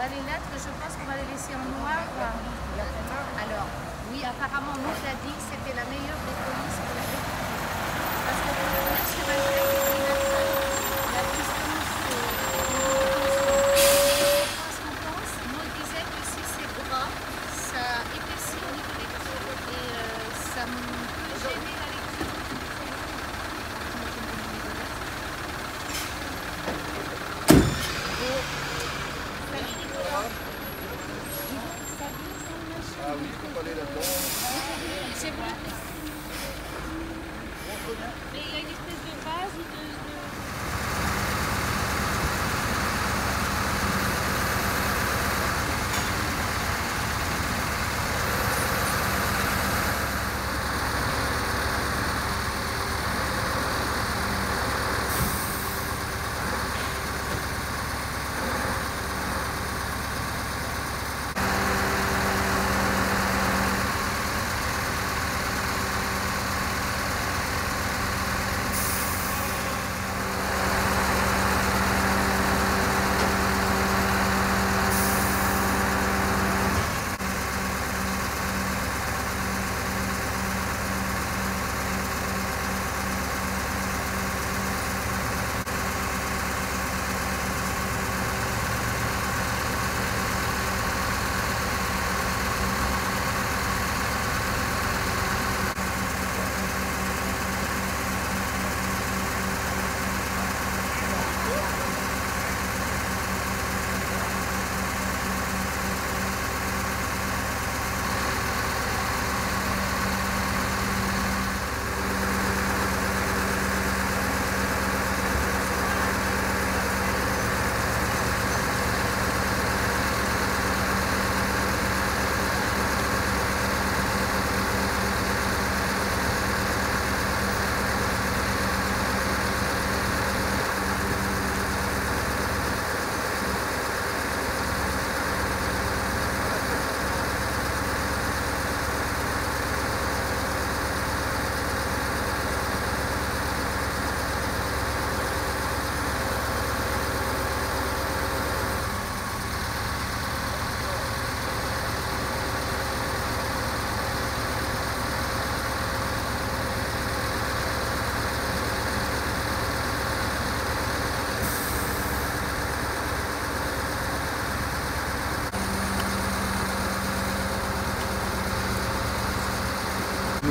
Bah, les lettres, je pense qu'on va les laisser en noir. Alors, oui, apparemment, Maud l'a dit, c'était la meilleure des polices pour la République. Parce que pour le sur un trait prénatal, la distance qu'on pense, Maud disait que si c'est gras, ça épaissit au niveau des lectures et ça peut gêner la lecture. Salut Nicolas. Ah oui, il faut pas aller là-dedans. C'est bon. Mais il y a une espèce de vase ou de...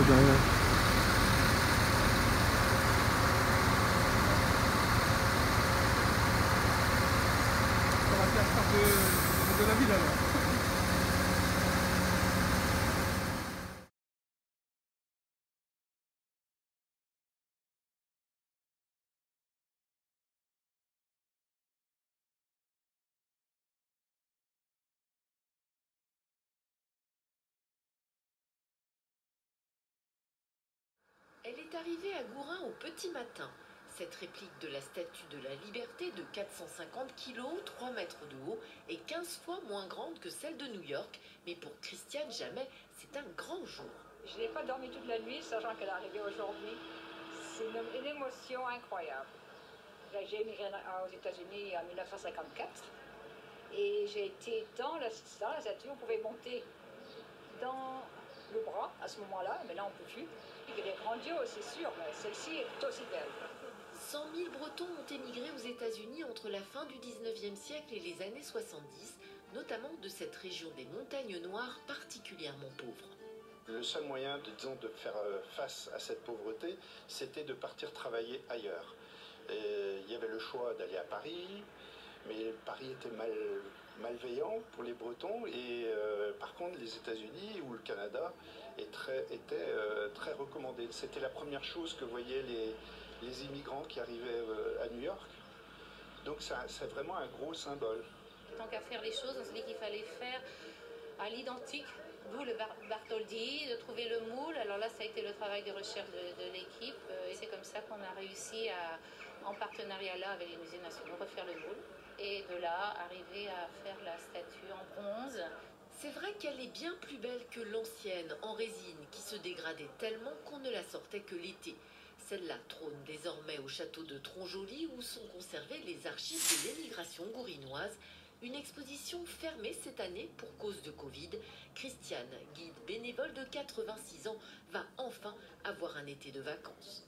Derrière. Ça va faire part de la ville alors. Elle est arrivée à Gourin au petit matin. Cette réplique de la Statue de la Liberté de 450 kg, 3 mètres de haut, est 15 fois moins grande que celle de New York. Mais pour Christiane Jamet, c'est un grand jour. Je n'ai pas dormi toute la nuit, sachant qu'elle est arrivée aujourd'hui. C'est une émotion incroyable. J'ai émigré aux États-Unis en 1954 et j'ai été dans la statue. On pouvait monter dans le bras à ce moment-là, mais là on ne peut plus. Elle est grandiose, c'est sûr, mais celle-ci est aussi belle. 100 000 Bretons ont émigré aux États-Unis entre la fin du 19e siècle et les années 70, notamment de cette région des montagnes noires particulièrement pauvre. Le seul moyen de faire face à cette pauvreté, c'était de partir travailler ailleurs. Et il y avait le choix d'aller à Paris, mais Paris était malveillant pour les Bretons, et par contre les États-Unis ou le Canada étaient très recommandés. C'était la première chose que voyaient les immigrants qui arrivaient à New York. Donc c'est vraiment un gros symbole. Tant qu'à faire les choses, on s'est dit qu'il fallait faire à l'identique, d'où le Bartholdi, de trouver le moule. Alors là, ça a été le travail de recherche de l'équipe, et c'est comme ça qu'on a réussi à, en partenariat là avec les musées nationaux, refaire le moule. Et de là, arriver à faire la statue en bronze. C'est vrai qu'elle est bien plus belle que l'ancienne, en résine, qui se dégradait tellement qu'on ne la sortait que l'été. Celle-là trône désormais au château de Tronjoli, où sont conservées les archives de l'émigration gourinoise, Une exposition fermée cette année pour cause de Covid. Christiane, guide bénévole de 86 ans, va enfin avoir un été de vacances.